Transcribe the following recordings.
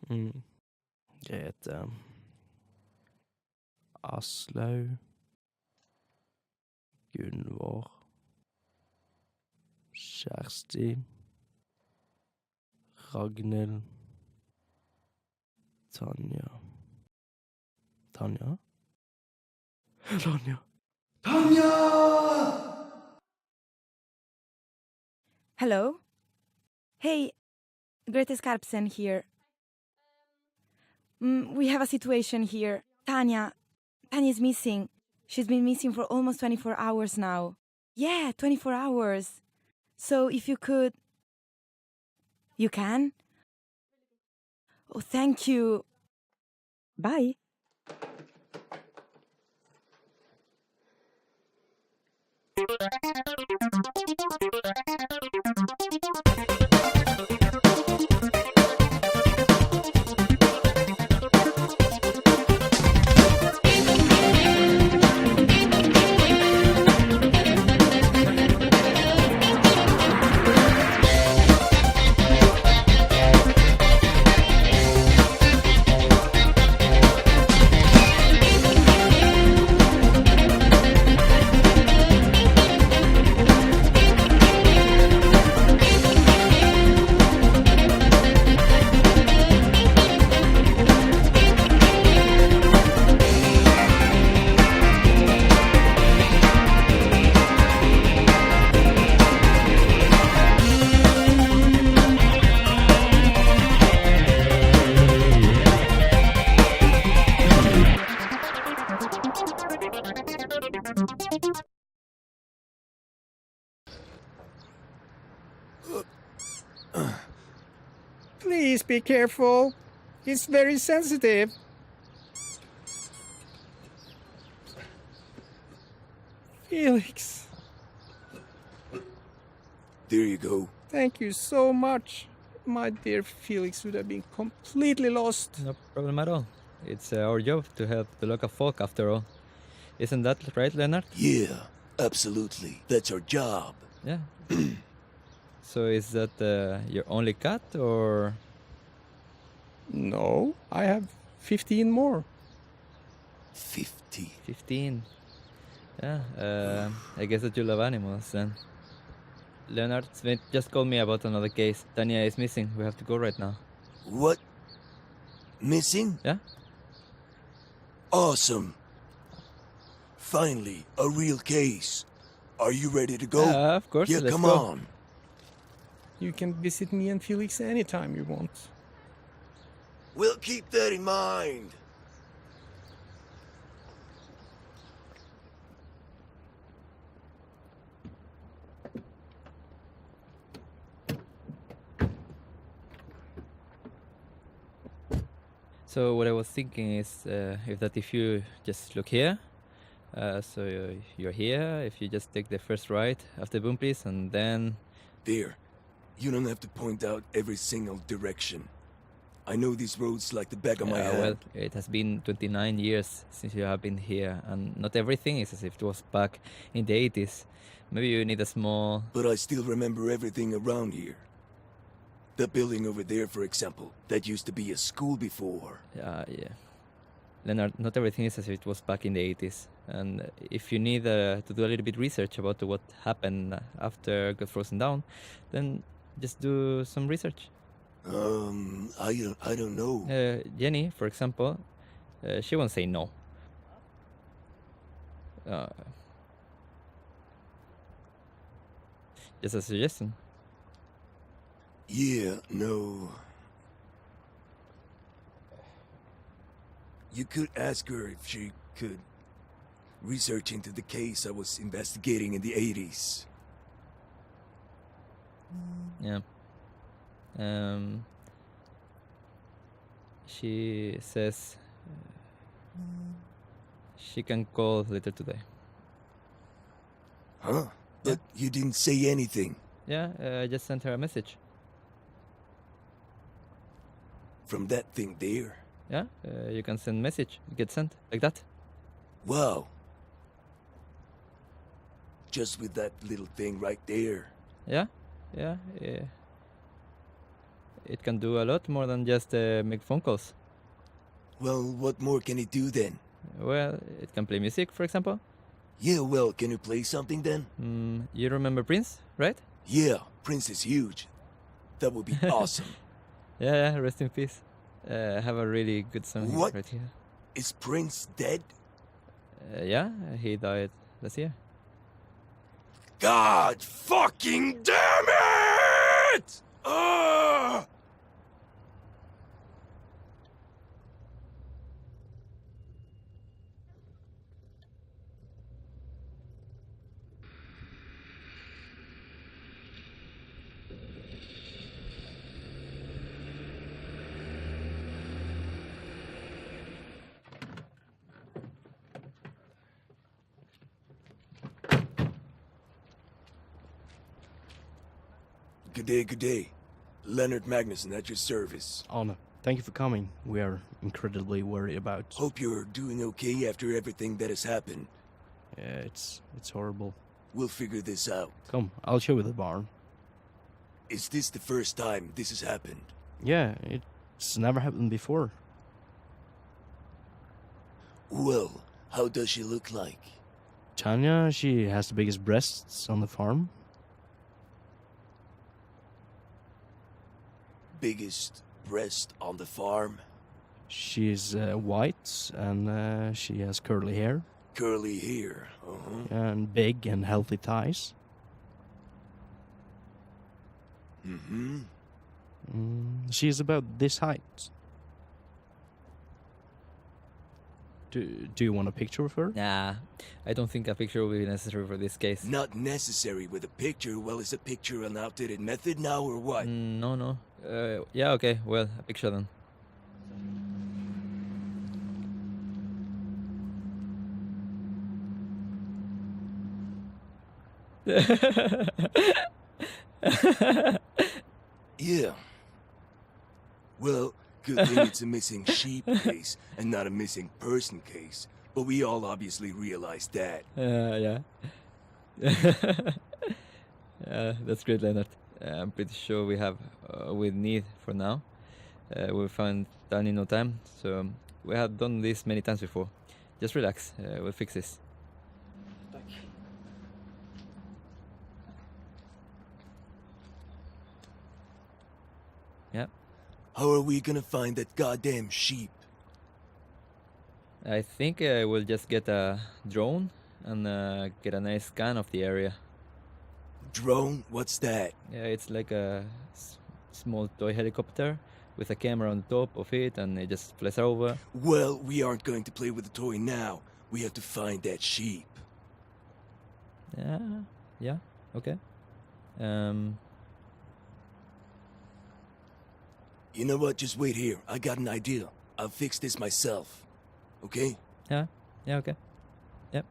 Jeg heter Aslaug, Gunvor, Kjersti, Ragnhild, Tanja. Tanja? Tanja! Tanja! Hello? Hey, Grete Skarpsen here. We have a situation here. Tanja is missing. She's been missing for almost 24 hours now. Yeah, 24 hours. So if you could... You can? Oh, thank you. Bye. Please be careful. It's very sensitive. Felix. There you go. Thank you so much. My dear Felix would have been completely lost. No problem at all. It's our job to help the local folk after all. Isn't that right, Lennart? Yeah, absolutely. That's our job. Yeah. So is that your only cat, or...? No, I have 15 more. 50. 15. Yeah, I guess that you love animals then. Lennart, Svein just called me about another case. Tanja is missing. We have to go right now. What? Missing? Yeah? Awesome. Finally, a real case. Are you ready to go? Yeah, of course. Yeah, Let's come go. on. You can visit me and Felix anytime you want. We'll keep that in mind. So what I was thinking is if you just look here, so you're here, if you just take the first right after boom please, and then... There. You don't have to point out every single direction. I know these roads like the back of my hand. Well, it has been 29 years since you have been here, and not everything is as if it was back in the 80s. Maybe you need a small... But I still remember everything around here. The building over there, for example, that used to be a school before. Yeah. Lennart, not everything is as if it was back in the 80s. And if you need to do a little bit research about what happened after it got frozen down, then just do some research. I don't know. Jenny, for example, she won't say no. Just a suggestion. Yeah, no. You could ask her if she could research into the case I was investigating in the 80s. Yeah. She says she can call later today. Huh? But you didn't say anything. Yeah, I just sent her a message. From that thing there? Yeah, you can send message. It gets sent like that. Wow. Just with that little thing right there. Yeah. it can do a lot more than just make phone calls. Well, what more can it do then? Well, it can play music, for example. Yeah, well, can you play something then? You remember Prince, right? Yeah, Prince is huge. That would be awesome. Yeah, rest in peace. I have a really good song What? right here. Is Prince dead? Yeah, he died last year. God fucking damn it! Ugh! Good day. Lennart Magnusson at your service. Anna, thank you for coming. We are incredibly worried about... Hope you're doing okay after everything that has happened. Yeah, it's horrible. We'll figure this out. Come, I'll show you the barn. Is this the first time this has happened? Yeah, it's never happened before. Well, how does she look like? Tanja, she has the biggest breasts on the farm. Biggest breast on the farm? She's white and she has curly hair. Curly hair, And big and healthy thighs. Mm-hmm. She's about this height. Do you want a picture of her? Nah, I don't think a picture will be necessary for this case. Not necessary with a picture. Well, is a picture an outdated method now or what? No. Yeah, okay, well, a picture then. Yeah. Well, good thing it's a missing sheep case and not a missing person case. But we all obviously realize that. Yeah. That's great, Lennart. I'm pretty sure we have we need for now. We'll find done in no time. So we have done this many times before. Just relax. We'll fix this. Yeah. How are we gonna find that goddamn sheep? I think we'll just get a drone and get a nice scan of the area. Drone? What's that? Yeah, it's like a small toy helicopter with a camera on the top of it, and it just flies over. Well, we aren't going to play with the toy now. We have to find that sheep. Yeah, okay. You know what? Just wait here. I got an idea. I'll fix this myself. Okay? Yeah, okay. Yep.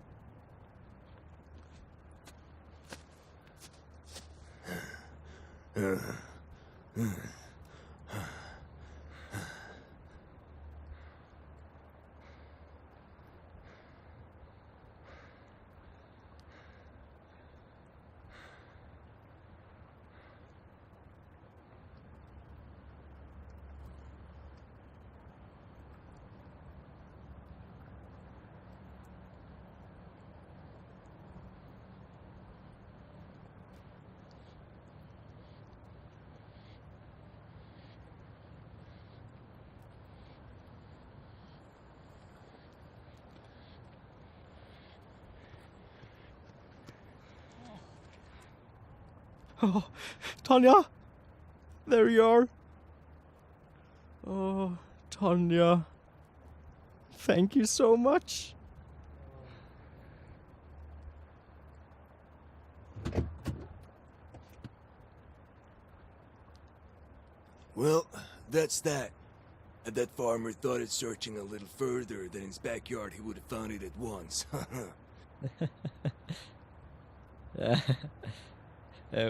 Oh, Tanja! There you are. Oh, Tanja. Thank you so much. Well, that's that. Had that farmer thought of searching a little further than his backyard, he would have found it at once.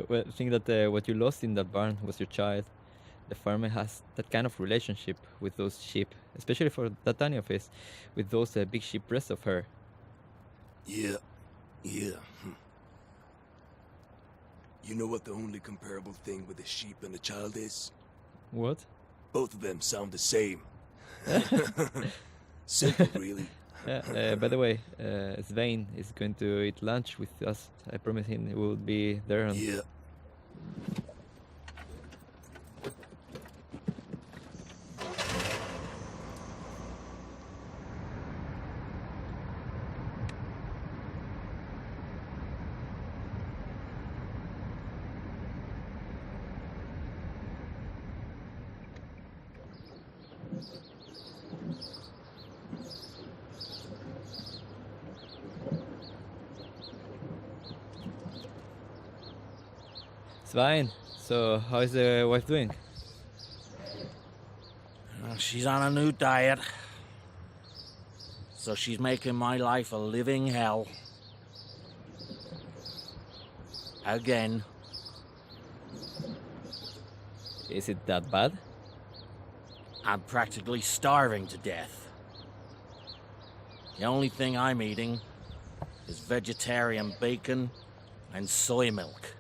Well, I think that what you lost in that barn was your child. The farmer has that kind of relationship with those sheep, especially for that Tanya of his, with those big sheep breasts of her. Yeah. You know what the only comparable thing with a sheep and a child is? What? Both of them sound the same. Simple, really. By the way, Svein is going to eat lunch with us. I promised him he will be there. On... Yeah. Svein, so how is the wife doing? She's on a new diet. So she's making my life a living hell. Again. Is it that bad? I'm practically starving to death. The only thing I'm eating is vegetarian bacon and soy milk.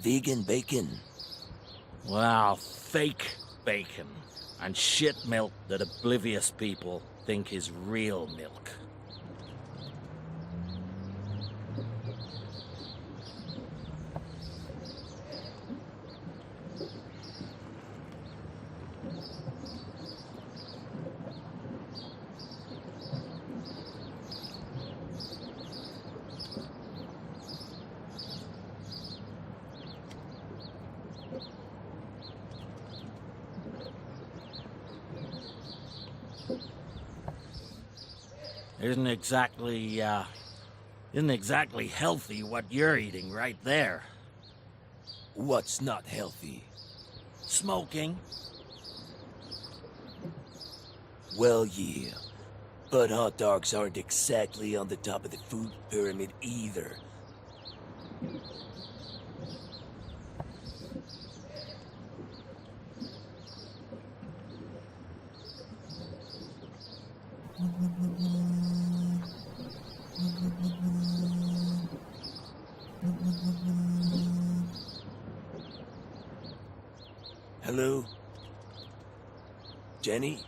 Vegan bacon. Well, fake bacon and shit milk that oblivious people think is real milk. Isn't exactly healthy what you're eating right there. What's not healthy? Smoking. Well, yeah. But hot dogs aren't exactly on the top of the food pyramid either. Hello? Jenny?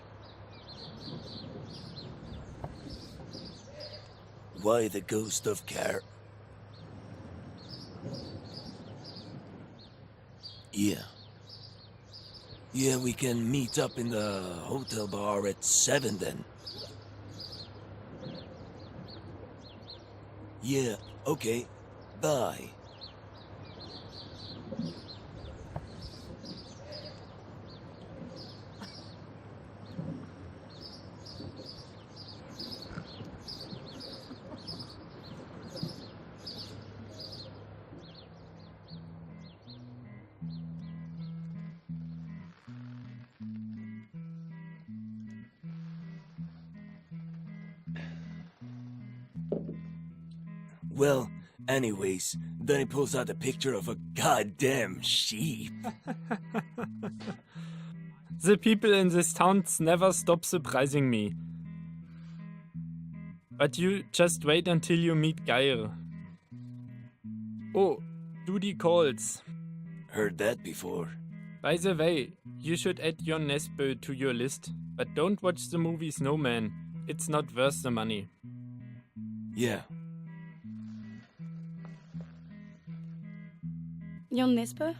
Why the ghost of Car? Yeah. Yeah, we can meet up in the hotel bar at 7 then. Yeah, okay. Bye. Well, anyways, then he pulls out a picture of a goddamn sheep. The people in this town never stop surprising me. But you just wait until you meet Geir. Oh, duty calls. Heard that before. By the way, you should add Jon Nesbø to your list. But don't watch the movie Snowman. It's not worth the money. Yeah. Jon Nesbø?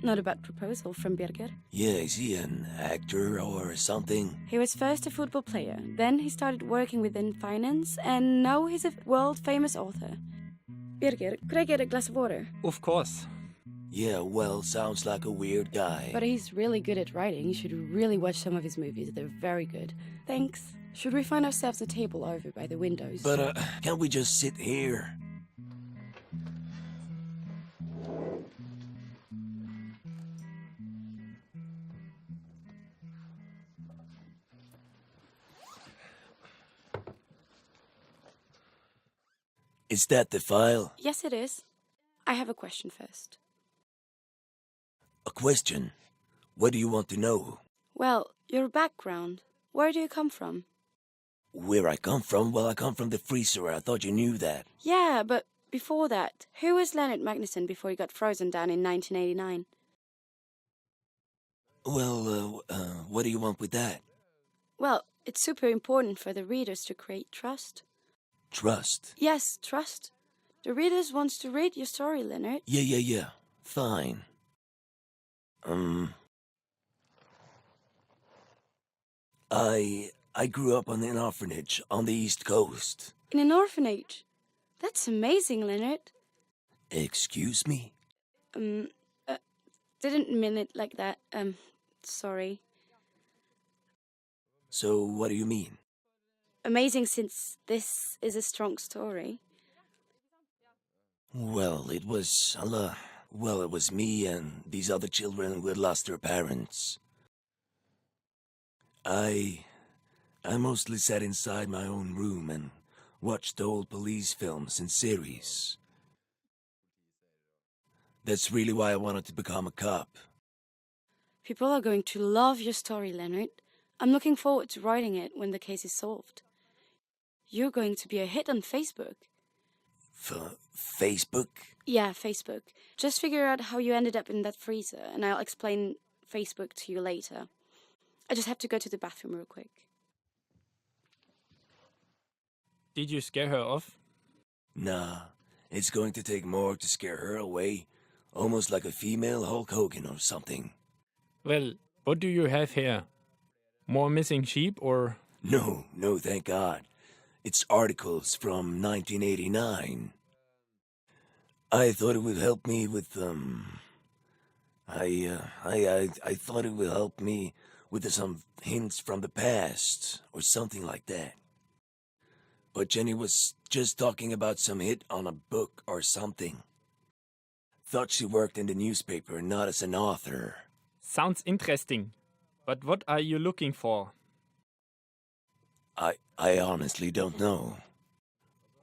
Not a bad proposal from Birger. Yeah, is he an actor or something? He was first a football player, then he started working within finance, and now he's a world-famous author. Birger, could I get a glass of water? Of course. Yeah, well, sounds like a weird guy. But he's really good at writing. You should really watch some of his movies. They're very good. Thanks. Should we find ourselves a table over by the windows? But, can't we just sit here? Is that the file? Yes, it is. I have a question first. A question? What do you want to know? Well, your background. Where do you come from? Where I come from? Well, I come from the freezer. I thought you knew that. Yeah, but before that, who was Lennart Magnusson before he got frozen down in 1989? Well, what do you want with that? Well, it's super important for the readers to create trust. Trust? Yes, trust. The readers wants to read your story, Lennart. Yeah. Fine. I grew up on an orphanage on the East Coast. In an orphanage? That's amazing, Lennart. Excuse me? Didn't mean it like that. Sorry. So, what do you mean? Amazing, since this is a strong story. Well, it was me and these other children who had lost their parents. I mostly sat inside my own room and watched old police films and series. That's really why I wanted to become a cop. People are going to love your story, Lennart. I'm looking forward to writing it when the case is solved. You're going to be a hit on Facebook. Facebook? Yeah, Facebook. Just figure out how you ended up in that freezer, and I'll explain Facebook to you later. I just have to go to the bathroom real quick. Did you scare her off? Nah, it's going to take more to scare her away. Almost like a female Hulk Hogan or something. Well, what do you have here? More missing sheep or... No, thank God. It's articles from 1989. I thought it would help me with, I thought it would help me with some hints from the past, or something like that. But Jenny was just talking about some hit on a book or something. Thought she worked in the newspaper, not as an author. Sounds interesting. But what are you looking for? I honestly don't know.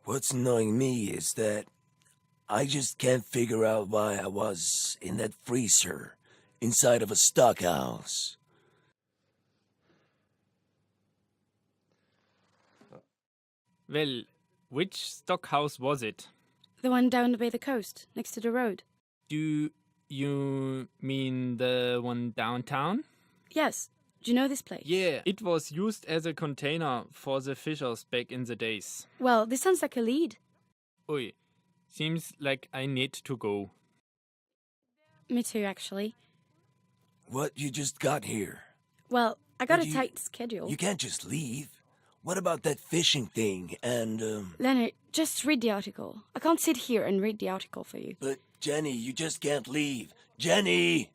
What's annoying me is that I just can't figure out why I was in that freezer inside of a stockhouse. Well, which stockhouse was it? The one down by the coast, next to the road. Do you mean the one downtown? Yes. Do you know this place? Yeah, it was used as a container for the fishers back in the days. Well, this sounds like a lead. Oi, seems like I need to go. Me too, actually. What, you just got here? Well, I got But a tight schedule. You can't just leave. What about that fishing thing and, Lennart, just read the article. I can't sit here and read the article for you. But, Jenny, you just can't leave. Jenny!